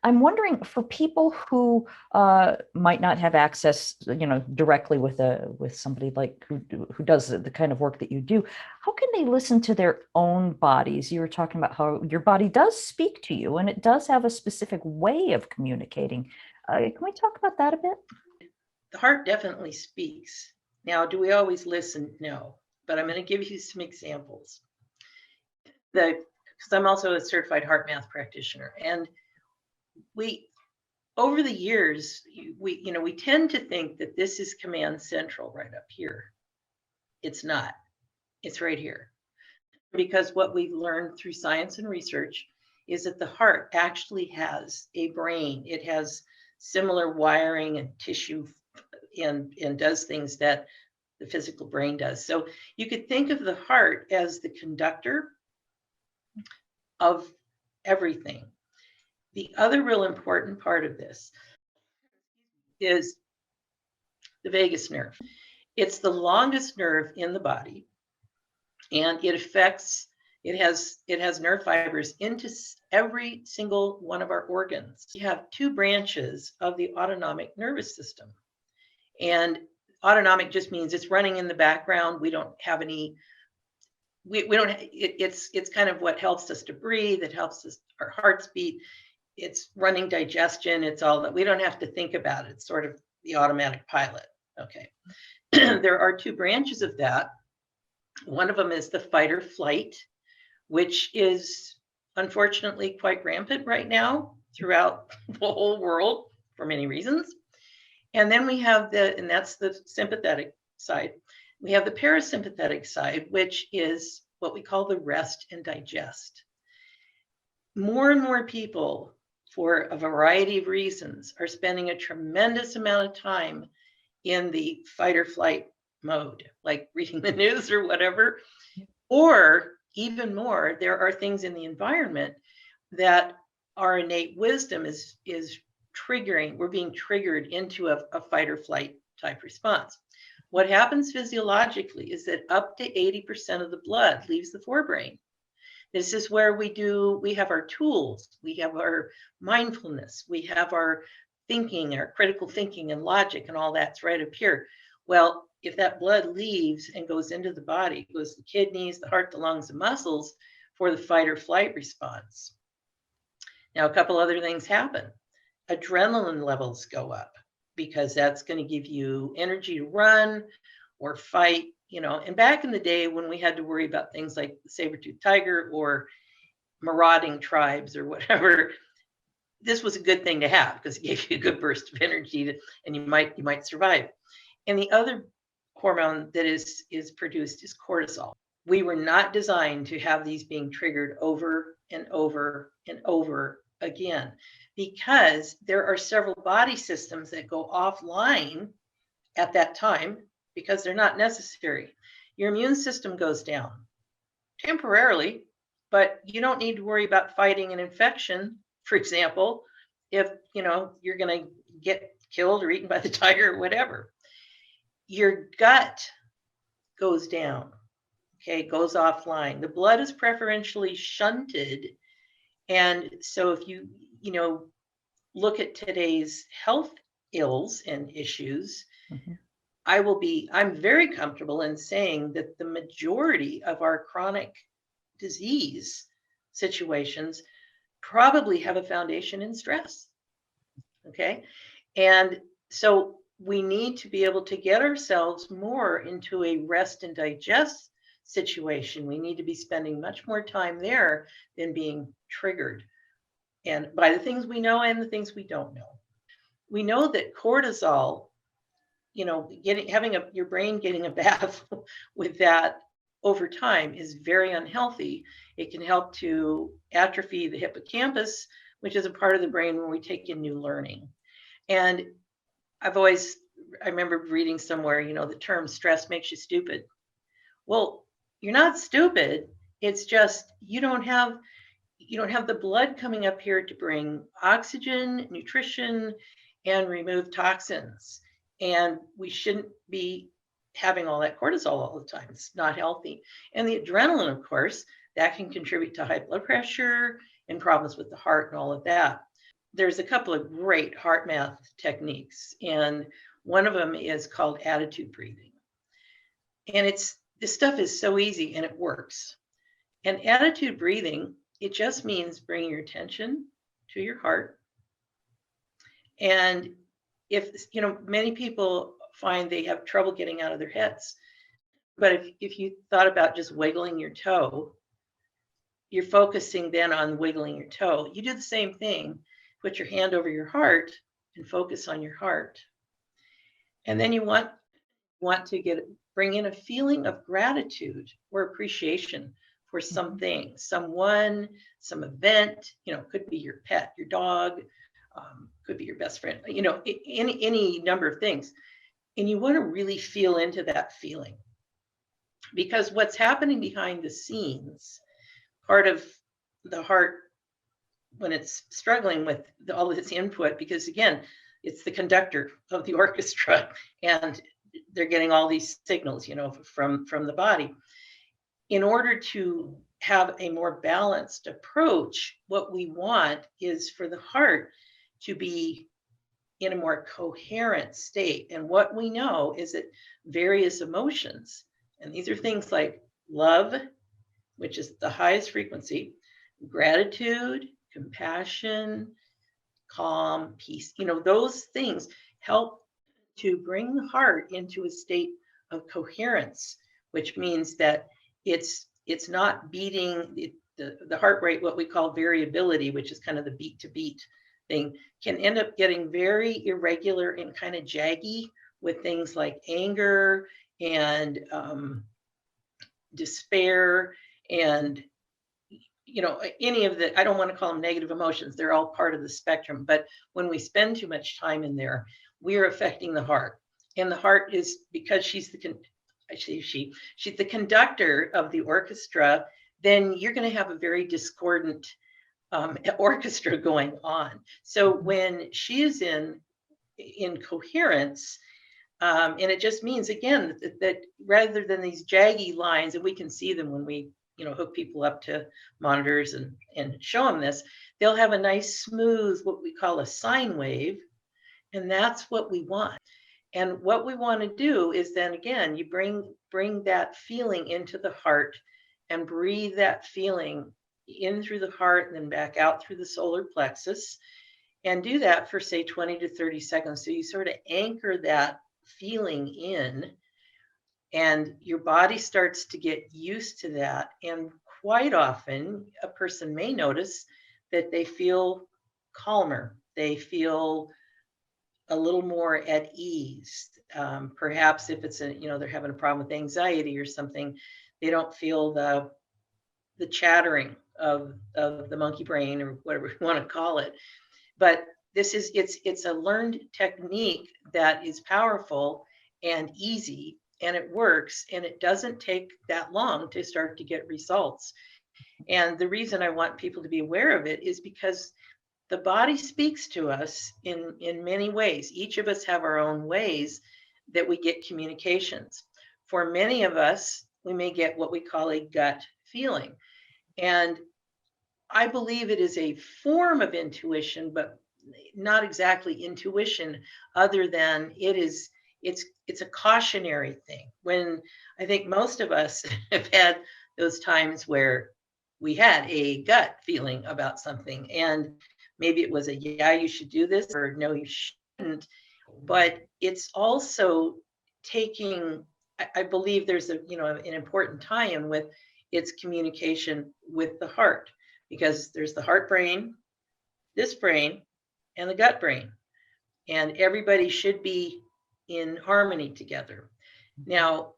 I'm wondering, for people who might not have access, directly with somebody like who does the kind of work that you do, how can they listen to their own bodies? You were talking about how your body does speak to you, and it does have a specific way of communicating. Can we talk about that a bit? The heart definitely speaks. Now, do we always listen? No, but I'm going to give you some examples. Because I'm also a certified heart math practitioner, and we, over the years, we tend to think that this is command central right up here. It's not. It's right here. Because what we've learned through science and research is that the heart actually has a brain. It has similar wiring and tissue and does things that the physical brain does. So you could think of the heart as the conductor of everything. The other real important part of this is the vagus nerve. It's the longest nerve in the body, and it has nerve fibers into every single one of our organs. You have two branches of the autonomic nervous system. And autonomic just means it's running in the background. We don't have any, it's kind of what helps us to breathe. It helps us, our hearts beat. It's running digestion. It's all that, we don't have to think about it. It's sort of the automatic pilot. Okay. There are two branches of that. One of them is the fight or flight, which is unfortunately quite rampant right now throughout the whole world for many reasons. And then we have and that's the sympathetic side. We have the parasympathetic side, which is what we call the rest and digest. More and more people, for a variety of reasons, are spending a tremendous amount of time in the fight or flight mode, like reading the news or whatever. Or even more, there are things in the environment that our innate wisdom is triggering. We're being triggered into a fight or flight type response. What happens physiologically is that up to 80% of the blood leaves the forebrain. This is where we have our tools, we have our mindfulness, we have our thinking, our critical thinking and logic and all that's right up here. Well, if that blood leaves and goes into the body, it goes to the kidneys, the heart, the lungs, and muscles for the fight or flight response. Now, a couple other things happen. Adrenaline levels go up because that's going to give you energy to run or fight, And back in the day when we had to worry about things like the saber-toothed tiger or marauding tribes or whatever, this was a good thing to have because it gave you a good burst of energy and you might survive. And the other hormone that is produced is cortisol. We were not designed to have these being triggered over and over and over again, because there are several body systems that go offline at that time because they're not necessary. Your immune system goes down temporarily, but you don't need to worry about fighting an infection, for example, if you're going to get killed or eaten by the tiger or whatever. Your gut goes down, goes offline. The blood is preferentially shunted. And so if you look at today's health ills and issues, mm-hmm. I'm very comfortable in saying that the majority of our chronic disease situations probably have a foundation in stress. Okay. And so we need to be able to get ourselves more into a rest and digest situation. We need to be spending much more time there than being triggered and by the things we know and the things we don't know. We know that cortisol, your brain getting a bath with that over time is very unhealthy. It can help to atrophy the hippocampus, which is a part of the brain where we take in new learning. And I remember reading somewhere, the term stress makes you stupid. Well, you're not stupid. It's just you don't have the blood coming up here to bring oxygen, nutrition, and remove toxins. And we shouldn't be having all that cortisol all the time. It's not healthy. And the adrenaline, of course, that can contribute to high blood pressure and problems with the heart and all of that. there's a couple of great heart math techniques, and one of them is called attitude breathing. And this stuff is so easy and it works. And attitude breathing, it just means bringing your attention to your heart. And if, many people find they have trouble getting out of their heads. But if you thought about just wiggling your toe, you're focusing then on wiggling your toe. You do the same thing. Put your hand over your heart and focus on your heart. And then you want to bring in a feeling of gratitude or appreciation for something, someone, some event. Could be your pet, your dog, could be your best friend. Any number of things. And you want to really feel into that feeling, because what's happening behind the scenes, part of the heart when it's struggling with all of its input, because again, it's the conductor of the orchestra and they're getting all these signals, from the body. In order to have a more balanced approach, what we want is for the heart to be in a more coherent state. And what we know is that various emotions, and these are things like love, which is the highest frequency, gratitude, compassion, calm, peace, those things help to bring the heart into a state of coherence, which means that it's not beating the heart rate, what we call variability, which is kind of the beat to beat thing, can end up getting very irregular and kind of jaggy with things like anger and despair and any of the, I don't want to call them negative emotions, they're all part of the spectrum, but when we spend too much time in there, we're affecting the heart. And the heart is, because she's the conductor of the orchestra, then you're going to have a very discordant orchestra going on. So when she is in coherence, and it just means, again, that rather than these jaggy lines, and we can see them when we hook people up to monitors and show them this, they'll have a nice smooth, what we call a sine wave. And that's what we want. And what we want to do is then again, you bring that feeling into the heart and breathe that feeling in through the heart and then back out through the solar plexus, and do that for say 20 to 30 seconds. So you sort of anchor that feeling in, and your body starts to get used to that. And quite often a person may notice that they feel calmer. They feel a little more at ease. Perhaps if it's they're having a problem with anxiety or something, they don't feel the chattering of the monkey brain or whatever you want to call it. But it's a learned technique that is powerful and easy, and it works, and it doesn't take that long to start to get results. And the reason I want people to be aware of it is because the body speaks to us in many ways. Each of us have our own ways that we get communications. For many of us, we may get what we call a gut feeling. And I believe it is a form of intuition, but not exactly intuition, other than it's a cautionary thing. When I think most of us have had those times where we had a gut feeling about something, and maybe it was a, yeah, you should do this, or no, you shouldn't. But it's also taking, I believe there's an important tie-in with its communication with the heart, because there's the heart brain, this brain, and the gut brain. And everybody should be in harmony together. Now,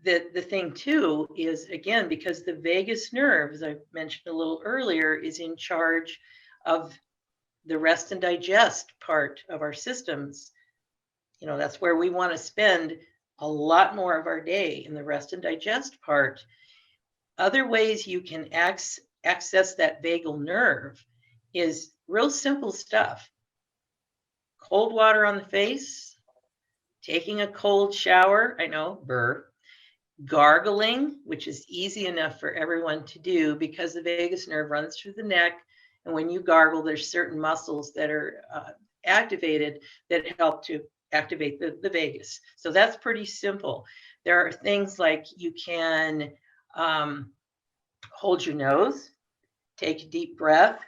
the thing too is, again, because the vagus nerve, as I mentioned a little earlier, is in charge of the rest and digest part of our systems. That's where we want to spend a lot more of our day, in the rest and digest part. Other ways you can access that vagal nerve is real simple stuff. Cold water on the face, taking a cold shower, I know, gargling, which is easy enough for everyone to do because the vagus nerve runs through the neck. And when you gargle, there's certain muscles that are activated that help to activate the vagus. So that's pretty simple. There are things like you can hold your nose, take a deep breath,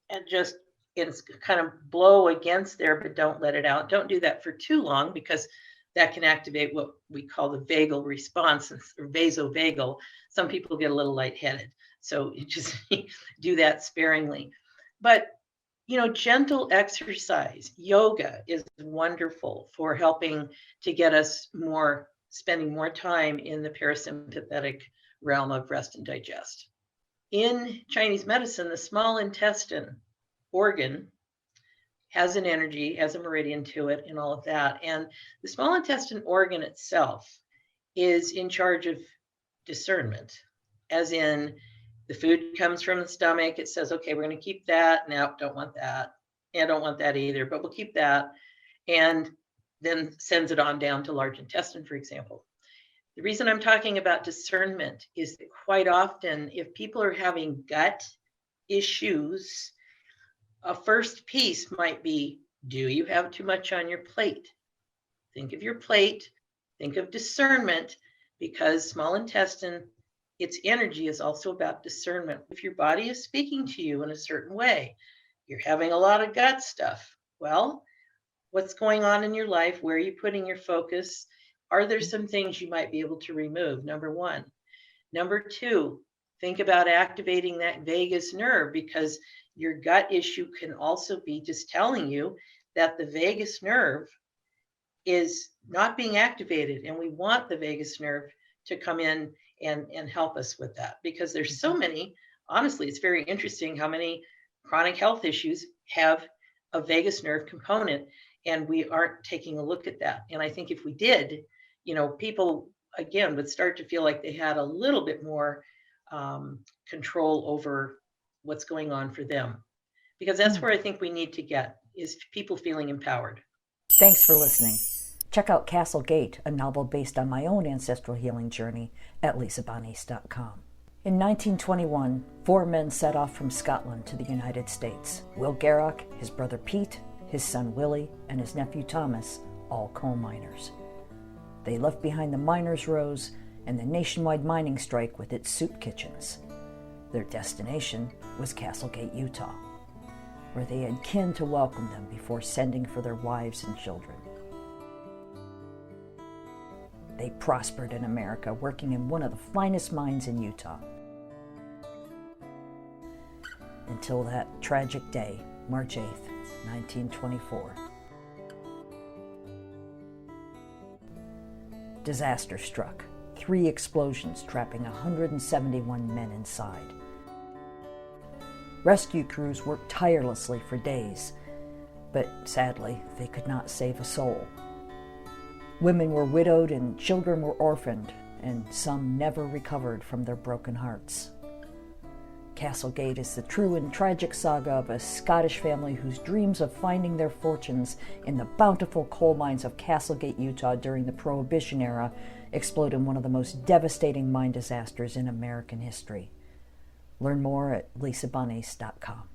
and just kind of blow against there, but don't let it out. Don't do that for too long because that can activate what we call the vagal response or vasovagal. Some people get a little lightheaded. So you just do that sparingly. But, gentle exercise, yoga is wonderful for helping to get us spending more time in the parasympathetic realm of rest and digest. In Chinese medicine, the small intestine organ has an energy, has a meridian to it, and all of that. And the small intestine organ itself is in charge of discernment, as in the food comes from the stomach. It says, okay, we're going to keep that. No, don't want that. Yeah, don't want that either, but we'll keep that. And then sends it on down to large intestine, for example. The reason I'm talking about discernment is that quite often, if people are having gut issues, a first piece might be, do you have too much on your plate? Think of your plate, think of discernment, because small intestine, its energy is also about discernment. If your body is speaking to you in a certain way, you're having a lot of gut stuff. Well, what's going on in your life? Where are you putting your focus? Are there some things you might be able to remove? Number one. Number two, think about activating that vagus nerve, because your gut issue can also be just telling you that the vagus nerve is not being activated. And we want the vagus nerve to come in and help us with that, because there's so many, honestly, it's very interesting how many chronic health issues have a vagus nerve component, and we aren't taking a look at that. And I think if we did, people, again, would start to feel like they had a little bit more control over what's going on for them, because that's where I think we need to get, is people feeling empowered. Thanks for listening. Check out Castle Gate, a novel based on my own ancestral healing journey, at lisabonis.com. In 1921, 4 men set off from Scotland to the United States. Will Garrock, his brother Pete, his son Willie, and his nephew Thomas, all coal miners. They left behind the miners' rows and the nationwide mining strike with its soup kitchens. Their destination was Castlegate, Utah, where they had kin to welcome them before sending for their wives and children. They prospered in America, working in one of the finest mines in Utah. Until that tragic day, March 8th, 1924. Disaster struck. 3 explosions, trapping 171 men inside. Rescue crews worked tirelessly for days, but sadly, they could not save a soul. Women were widowed and children were orphaned, and some never recovered from their broken hearts. Castlegate is the true and tragic saga of a Scottish family whose dreams of finding their fortunes in the bountiful coal mines of Castlegate, Utah during the Prohibition era explode in one of the most devastating mine disasters in American history. Learn more at lisabonis.com.